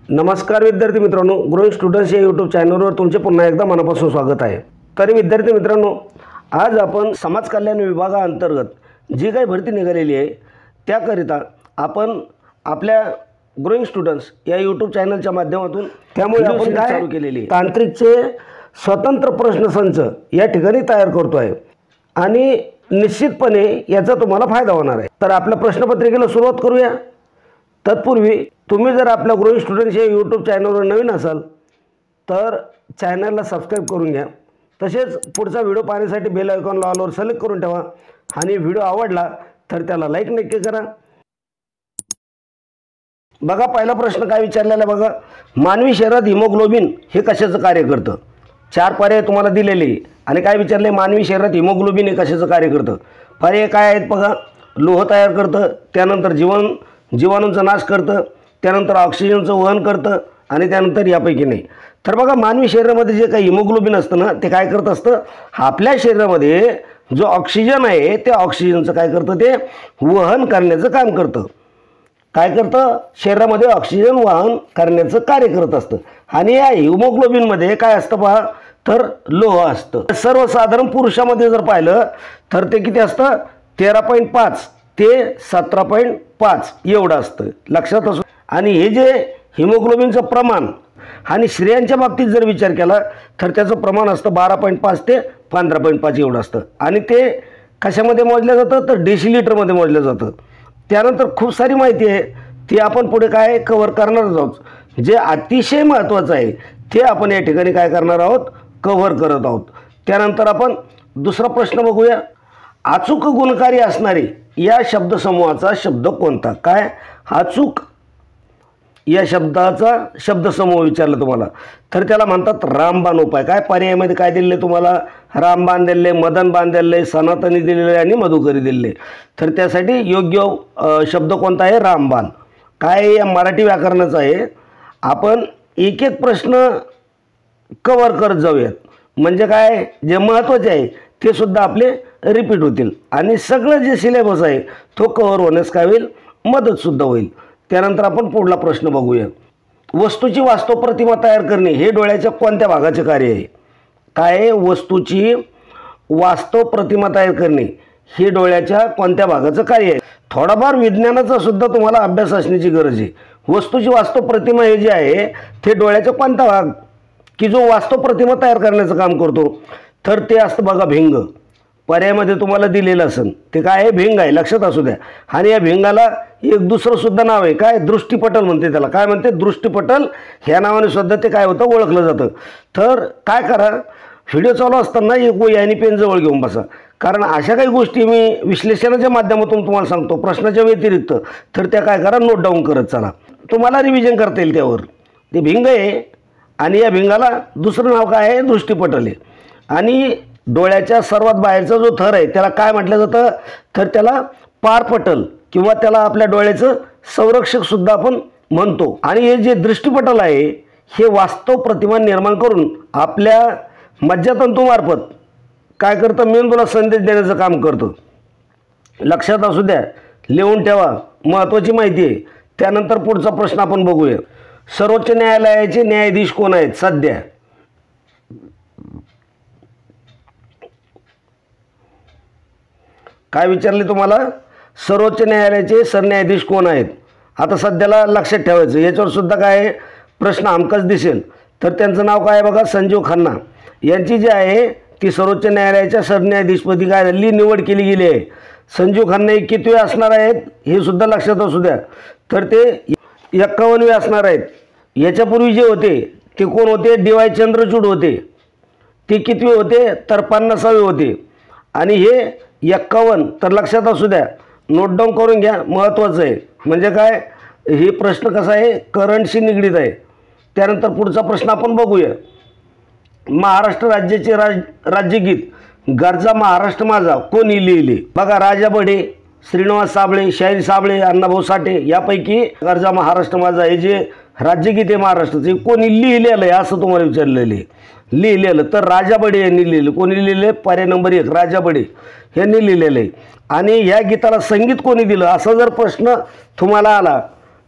नमस्कार विद्यार्थी मित्रांनो, ग्रोइंग स्टुडंट्स या यूट्यूब चॅनलवर तुमचे पुन्हा एकदा मनापासून स्वागत आहे। तरी विद्यार्थी मित्रांनो, आज आपण समाज कल्याण विभागाअंतर्गत जी काही भरती निघालेली आहे त्याकरिता आपण आपल्या ग्रोइंग स्टुडंट्स या यूट्यूब चॅनलच्या माध्यमातून त्यामुळे आपण काय चालू केलेली तांत्रिकचे स्वतंत्र प्रश्नसंच या ठिकाणी तयार करतो आहे आणि निश्चितपणे याचा तुम्हाला फायदा होणार आहे। तर आपल्या प्रश्नपत्रिकेला सुरुवात करूया। तत्पूर्वी तुम्ही जर आपल्या ग्रोइंग स्टुडंट्स या यूट्यूब चॅनलवर नवीन असाल तर चॅनलला सबस्क्राईब करून घ्या। तसेच पुढचा व्हिडिओ पाहण्यासाठी बेल आयकॉनला ऑलवर सिलेक्ट करून ठेवा आणि व्हिडिओ आवडला तर त्याला लाईक नक्की करा। बघा, पहिला प्रश्न काय विचारलेला आहे बघा, मानवी शरीरात हिमोग्लोबिन हे कशाचं कार्य करतं? चार पर्याय तुम्हाला दिलेले आणि काय विचारले, मानवी शरीरात हिमोग्लोबिन हे कशाचं कार्य करतं? पर्याय काय आहेत बघा, लोह तयार करतं, त्यानंतर जीवाणूंचा नाश करतं, त्यानंतर ऑक्सिजनचं वहन करतं आणि त्यानंतर यापैकी नाही। तर बघा, मानवी शरीरामध्ये जे काही हिमोग्लोबिन असतं ना ते काय करत असतं, आपल्या शरीरामध्ये जो ऑक्सिजन आहे त्या ऑक्सिजनचं काय करतं, ते वहन करण्याचं काम करतं। काय करतं, शरीरामध्ये ऑक्सिजन वहन करण्याचं कार्य करत असतं। आणि या हिमोग्लोबिनमध्ये काय असतं पहा, तर लोह असतं। सर्वसाधारण पुरुषामध्ये जर पाहिलं तर ते किती असतं, 13.5 ते 17.5 एवढं असतं, लक्षात असो। आणि हे जे हिमोग्लोबिनचं प्रमाण आणि स्त्रियांच्या बाबतीत जर विचार केला तर त्याचं प्रमाण असतं 12.5 ते 15.5 एवढं असतं। आणि ते कशामध्ये मोजलं जातं, तर डेसिलिटरमध्ये मोजलं जातं। त्यानंतर खूप सारी माहिती आहे ती आपण पुढे काय कव्हर करणार आहोत। जे अतिशय महत्त्वाचं आहे ते आपण या ठिकाणी काय करणार आहोत, कव्हर करत आहोत। त्यानंतर आपण दुसरा प्रश्न बघूया, अचूक गुणकारी असणारे या शब्दसमूहाचा शब्द कोणता? काय अचूक या शब्दाचा शब्दसमूह विचारलं तुम्हाला तर त्याला म्हणतात रामबाण उपाय। काय पर्यायामध्ये काय दिले तुम्हाला, रामबाण दिले, मदनबाण दिले, सनातनी दिलेले आणि मधुकरी दिले। तर त्यासाठी योग्य शब्द कोणता आहे, रामबाण। काय या मराठी व्याकरणाचं आहे। आपण एक एक प्रश्न कव्हर करत जाऊयात, म्हणजे काय जे महत्त्वाचे आहे ते सुद्धा आपले रिपीट होतील आणि सगळं जे सिलेबस आहे तो कव्हर होण्यास काय होईल, मदतसुद्धा होईल। त्यानंतर आपण पुढला प्रश्न बघूया, वस्तूची वास्तव प्रतिमा तयार करणे हे डोळ्याच्या कोणत्या भागाचे कार्य आहे? काय वस्तूची वास्तव प्रतिमा तयार करणे हे डोळ्याच्या कोणत्या भागाचं कार्य आहे? थोडाफार विज्ञानाचा सुद्धा तुम्हाला अभ्यास असण्याची गरज आहे। वस्तूची वास्तव प्रतिमा हे जे आहे ते डोळ्याचा कोणता भाग की जो वास्तव प्रतिमा तयार करण्याचं काम करतो, तर ते असतं बघा भिंग। पर्यायामध्ये तुम्हाला दिलेलं असेल ते काय आहे, भिंग आहे, लक्षात असू द्या। आणि या भिंगाला एक दुसरं सुद्धा नाव आहे, काय दृष्टिपटल म्हणते त्याला, काय म्हणते दृष्टिपटल ह्या नावाने सुद्धा ते काय होतं, ओळखलं जातं। तर काय करा, व्हिडिओ चालू असताना एक वही आणि पेन जवळ घेऊन बसा, कारण अशा काही गोष्टी मी विश्लेषणाच्या माध्यमातून तुम्हाला सांगतो प्रश्नाच्या व्यतिरिक्त, तर त्या काय करा, नोट डाऊन करत चला, तुम्हाला रिव्हिजन करता येईल त्यावर। ते भिंग आहे आणि या भिंगाला दुसरं नाव काय आहे, दृष्टिपटल आहे। आणि डोळ्याच्या सर्वात बाहेरचा जो थर आहे त्याला काय म्हटलं जातं, तर त्याला पारपटल किंवा त्याला आपल्या डोळ्याचं संरक्षक सुद्धा आपण म्हणतो। आणि हे जे दृष्टिपटल आहे हे वास्तव प्रतिमा निर्माण करून आपल्या मज्जातंतूमार्फत काय करतं, मेंदूला संदेश देण्याचं काम करतं, लक्षात असू द्या, लिहून ठेवा, महत्त्वाची माहिती आहे। त्यानंतर पुढचा प्रश्न आपण बघूया, सर्वोच्च न्यायालयाचे न्यायाधीश कोण आहेत सध्या? काय विचारले तुम्हाला, सर्वोच्च न्यायालयाचे सरन्यायाधीश कोण आहेत? आता सध्याला लक्षात ठेवायचं, याच्यावर सुद्धा काय प्रश्न हमखास दिसेल। तर त्यांचं नाव काय आहे बघा, संजीव खन्ना। यांची जी आहे ती सर्वोच्च न्यायालयाच्या सरन्यायाधीशपदी काय झाली, निवड केली गेली आहे। संजीव खन्ना हे कितवे असणार आहेत हे सुद्धा लक्षात असू द्या, तर ते 51वे असणार आहेत। याच्यापूर्वी जे होते ते कोण होते, डी.वाय. चंद्रचूड होते, ते कितवे होते, तर 50वे होते। आणि हे 51 तर लक्षात असू द्या, नोट डाऊन करून घ्या, महत्त्वाचं आहे। म्हणजे काय, हे प्रश्न कसा आहे, करंटशी निगडीत आहे। त्यानंतर पुढचा प्रश्न आपण बघूया, महाराष्ट्र राज्याचे राज्यगीत गरजा महाराष्ट्र माझा कोणी लिहिले? बघा, राजा बढे, श्रीनिवास साबळे, शाहीर साबळे, अण्णाभाऊ साठे यापैकी गरजा महाराष्ट्र माझा हे जे राज्यगीत आहे महाराष्ट्राचे कोणी लिहिलेलं आहे असं तुम्हाला विचारलेलं आहे। लिहिलेलं तर राजा बढे यांनी लिहिलं। कोणी लिहिलेलं? पर्याय नंबर 1 राजा बढे यांनी लिहिलेलं आहे। आणि या गीताला संगीत कोणी दिलं असा जर प्रश्न तुम्हाला आला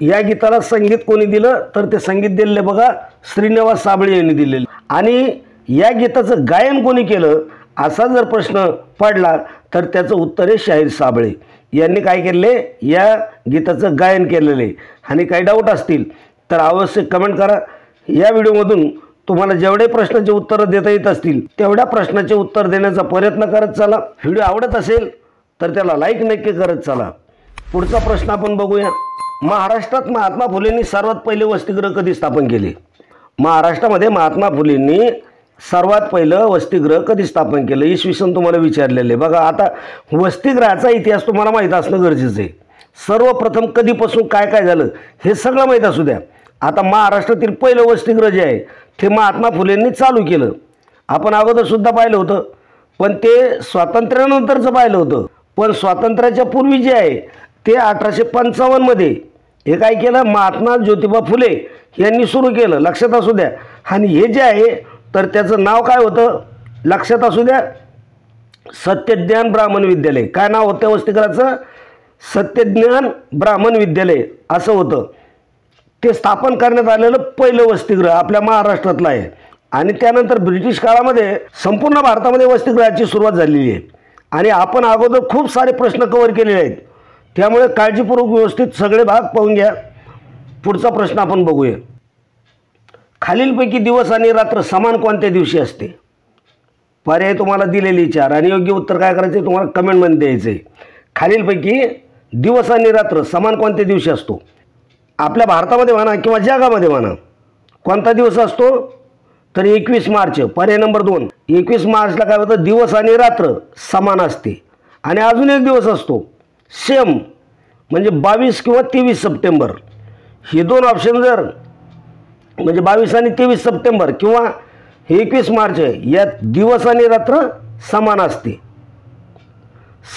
या गीताला संगीत कोणी दिलं तर ते संगीत दिलेलं बघा श्रीनिवास साबळे यांनी दिलेलं. आणि या गीताचं गायन कोणी केलं असा जर प्रश्न पडला तर त्याचं उत्तर आहे शाहीर साबळे यांनी काय केले, या गीताचं गायन केलेलं आहे. आणि काही डाऊट असतील तर अवश्य कमेंट करा. या व्हिडिओमधून तुम्हाला जेवढे प्रश्नाचे उत्तरं देता येत असतील तेवढ्या प्रश्नाचे उत्तर देण्याचा प्रयत्न करत चला. व्हिडिओ आवडत असेल तर त्याला लाईक नक्की करत चला. पुढचा प्रश्न आपण बघूया. महाराष्ट्रात महात्मा फुलेंनी सर्वात पहिले वसतिगृह कधी स्थापन केले? महाराष्ट्रामध्ये महात्मा फुलेंनी सर्वात पहिलं वसतिगृह कधी स्थापन केलं इसवी सन तुम्हाला विचारलेले. बघा आता वसतिगृहाचा इतिहास तुम्हाला माहीत असणं गरजेचं आहे. सर्वप्रथम कधीपासून काय काय झालं हे सगळं माहीत असू द्या. आता महाराष्ट्रातील पहिलं वसतिगृह जे आहे ते महात्मा फुलेंनी चालू केलं. आपण अगोदरसुद्धा पाहिलं होतं पण ते स्वातंत्र्यानंतरचं पाहिलं होतं. पण स्वातंत्र्याच्या पूर्वी जे आहे ते 1855मध्ये हे काय केलं महात्मा ज्योतिबा फुले यांनी सुरू केलं. लक्षात असू द्या. आणि हे जे आहे तर त्याचं नाव काय होतं लक्षात असू द्या, सत्यज्ञान ब्राह्मण विद्यालय. काय नाव होतं वसतिगृहाचं? सत्यज्ञान ब्राह्मण विद्यालय असं होतं. ते स्थापन करण्यात आलेलं पहिलं वसतिगृह आपल्या महाराष्ट्रातलं आहे. आणि त्यानंतर ब्रिटिश काळामध्ये संपूर्ण भारतामध्ये वसतिगृहाची सुरुवात झालेली आहे. आणि आपण अगोदर खूप सारे प्रश्न कव्हर केलेले आहेत त्यामुळे काळजीपूर्वक व्यवस्थित सगळे भाग पाहून घ्या. पुढचा प्रश्न आपण बघूया. खालीलपैकी दिवस आणि रात्र समान कोणत्या दिवशी असते? पर्याय तुम्हाला दिलेली 4 आणि योग्य उत्तर काय करायचं तुम्हाला कमेंटमध्ये द्यायचं आहे. खालीलपैकी दिवस आणि रात्र समान कोणत्या दिवशी असतो? आपल्या भारतामध्ये म्हणा किंवा जगामध्ये म्हणा कोणता दिवस असतो तर 21 मार्च. पर्याय नंबर 2. 21 मार्चला काय होतं दिवस आणि रात्र समान असते. आणि अजून एक दिवस असतो सेम म्हणजे 22 किंवा 23 सप्टेंबर. हे दोन ऑप्शन जर म्हणजे 22 आणि 23 सप्टेंबर किंवा 21 मार्च या दिवस आणि रात्र समान असते.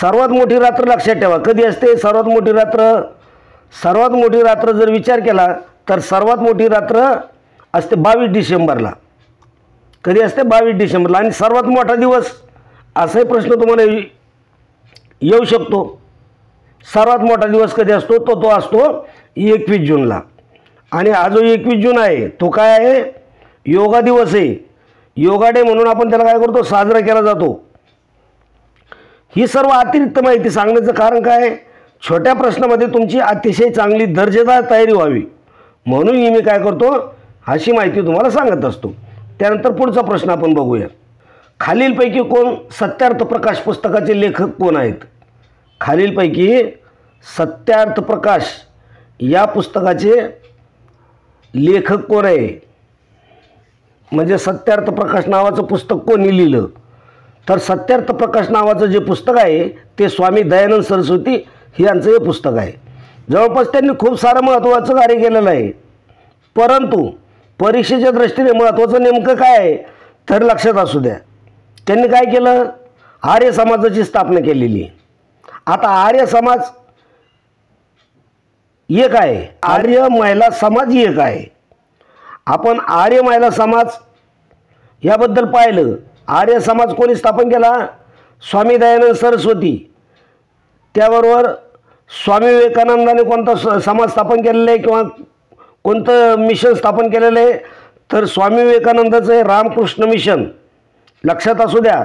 सर्वात मोठी रात्र लक्षात ठेवा कधी असते सर्वात मोठी रात्र? सर्वात मोठी रात्र जर विचार केला तर सर्वात मोठी रात्र असते 22 डिसेंबरला. कधी असते 22 डिसेंबरला. आणि सर्वात मोठा दिवस असाही प्रश्न तुम्हाला येऊ शकतो. सर्वात मोठा दिवस कधी असतो तो असतो 21 जूनला. आणि हा जो 21 जून आहे तो काय आहे योगा दिवस आहे. योगा डे म्हणून आपण त्याला काय करतो साजरा केला जातो. ही सर्व अतिरिक्त माहिती सांगण्याचं कारण काय आहे छोट्या प्रश्नामध्ये तुमची अतिशय चांगली दर्जेदार तयारी व्हावी म्हणून मी काय करतो अशी माहिती तुम्हाला सांगत असतो. त्यानंतर पुढचा प्रश्न आपण बघूया. खालीलपैकी कोण सत्यार्थ प्रकाश पुस्तकाचे लेखक कोण आहेत? खालीलपैकी सत्यार्थ प्रकाश या पुस्तकाचे लेखक कोण आहे? म्हणजे सत्यार्थ प्रकाश नावाचं पुस्तक कोणी लिहिलं तर सत्यार्थ प्रकाश नावाचं जे पुस्तक आहे ते स्वामी दयानंद सरस्वती यांचं हे पुस्तक आहे. जवळपास त्यांनी खूप सारं महत्त्वाचं कार्य केलेलं आहे. परंतु परीक्षेच्या दृष्टीने महत्त्वाचं नेमकं काय आहे तर लक्षात असू द्या त्यांनी काय केलं आर्य समाजाची स्थापना केलेली. आता आर्य समाज एक आहे, आर्य महिला समाज एक आहे. आपण आर्य महिला समाज याबद्दल पाहिलं. आर्य समाज कोणी स्थापन केला? स्वामी दयानंद सरस्वती. त्याबरोबर स्वामी विवेकानंदाने कोणता समाज स्थापन केलेला आहे किंवा कोणतं मिशन स्थापन केलेलं आहे तर स्वामी विवेकानंदाचं आहे रामकृष्ण मिशन. लक्षात असू द्या.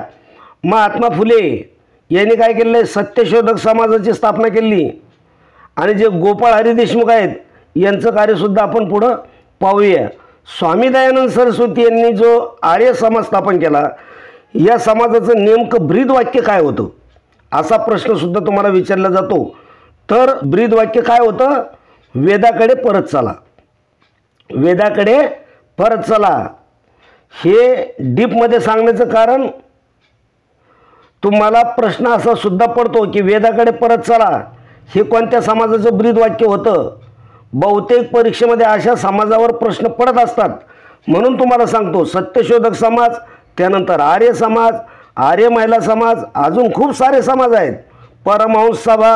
महात्मा फुले यांनी काय केलेलं आहे सत्यशोधक समाजाची स्थापना केली. आणि जे गोपाळ हरी देशमुख आहेत यांचं कार्यसुद्धा आपण पुढं पाहूया. स्वामी दयानंद सरस्वती यांनी जो आर्य समाज स्थापन केला या समाजाचं नेमकं ब्रीदवाक्य काय होतं असा प्रश्नसुद्धा तुम्हाला विचारला जातो. तर ब्रीदवाक्य काय होतं? वेदाकडे परत चला. वेदाकडे परत चला. हे डीपमध्ये सांगण्याचं कारण तुम्हाला प्रश्न असा सुद्धा पडतो की वेदाकडे परत चला हे कोणत्या समाजाचं ब्रीदवाक्य होतं? बहुतेक परीक्षेमध्ये अशा समाजावर प्रश्न पडत असतात म्हणून तुम्हाला सांगतो. सत्यशोधक समाज, त्यानंतर आर्य समाज, आर्य महिला समाज, अजून खूप सारे समाज आहेत. परमहंस सभा,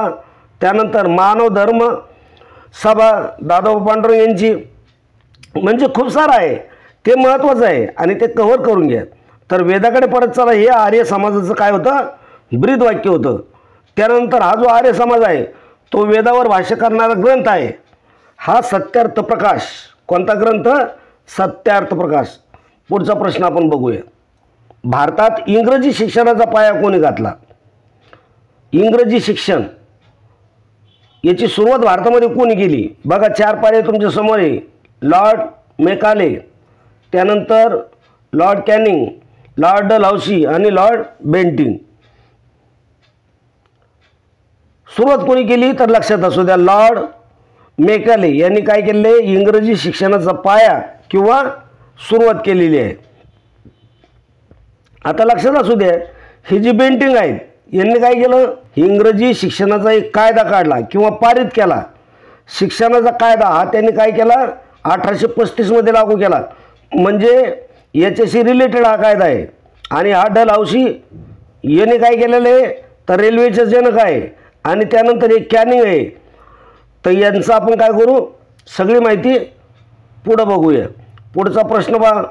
त्यानंतर मानव धर्म सभा दादाभाऊ पांडुरंग यांची, म्हणजे खूप सारं आहे. ते महत्त्वाचं आहे आणि ते कव्हर करून घ्या. तर वेदाकडे परत चला हे आर्य समाजाचं काय होतं? ब्रीदवाक्य होतं. त्यानंतर हा जो आर्य समाज आहे तो वेदावर भाष्य करणारा ग्रंथ आहे. हा सत्यार्थ प्रकाश कोणता ग्रंथ? सत्यार्थ प्रकाश. पुढचा प्रश्न आपण बघूया. भारतात इंग्रजी शिक्षणाचा पाया कोणी घातला? इंग्रजी शिक्षण याची सुरुवात भारतामध्ये कोणी केली? बघा 4 पर्याय तुमच्या समोर आहे. लॉर्ड मेकाले, त्यानंतर लॉर्ड कॅनिंग, लॉर्ड डलहौसी आणि लॉर्ड बेंटिंग. सुरुवात कोणी केली तर लक्षात असू द्या, लॉर्ड मेकाले यांनी काय केले? इंग्रजी शिक्षणाचा पाया किंवा सुरुवात केलेली आहे. आता लक्षात असू द्या, ही जी बेंटिंग आहेत यांनी काय केलं? इंग्रजी शिक्षणाचा एक कायदा काढला किंवा पारित केला. शिक्षणाचा कायदा हा त्यांनी काय केला? 1835 मध्ये लागू केला. म्हणजे याच्याशी रिलेटेड हा कायदा आहे. आणि हा डलहौसी याने काय केलेलं आहे तर रेल्वेचे जनक आहे. आणि त्यानंतर एक कॅनिंग आहे. तर यांचं आपण काय करू? सगळी माहिती पुढं बघूया. पुढचा प्रश्न पहा.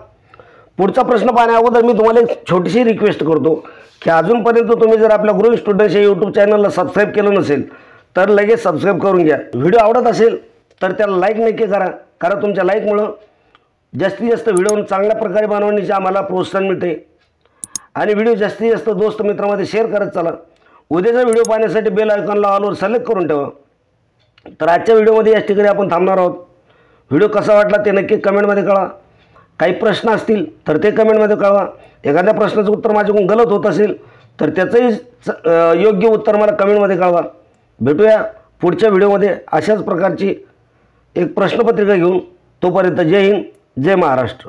पुढचा प्रश्न पाहण्या अगोदर मी तुम्हाला एक छोटीशी रिक्वेस्ट करतो की अजूनपर्यंत तुम्ही जर आपल्या ग्रोइंग स्टुडंट्स या यूट्यूब चॅनलला सबस्क्राईब केलं नसेल तर लगेच सबस्क्राईब करून घ्या. व्हिडिओ आवडत असेल तर त्याला लाईक नक्की करा, कारण तुमच्या लाईकमुळं जास्तीत जास्त व्हिडिओ चांगल्या प्रकारे बनवण्याचे आम्हाला प्रोत्साहन मिळते. आणि व्हिडिओ जास्तीत जास्त दोस्त मित्रांमध्ये शेअर करत चला. उद्याचा व्हिडिओ पाहण्यासाठी बेल आयकॉनला ऑलवर सिलेक्ट करून ठेवा. तर आजच्या व्हिडिओमध्ये याच ठिकाणी आपण थांबणार आहोत. व्हिडिओ कसा वाटला ते नक्की कमेंटमध्ये कळवा. काही प्रश्न असतील तर ते कमेंटमध्ये कळवा. एखाद्या प्रश्नाचं उत्तर माझ्याकडून गलत होत असेल तर त्याचंही योग्य उत्तर मला कमेंटमध्ये कळवा. भेटूया पुढच्या व्हिडिओमध्ये अशाच प्रकारची एक प्रश्नपत्रिका घेऊन. तोपर्यंत जय हिंद, जय महाराष्ट्र.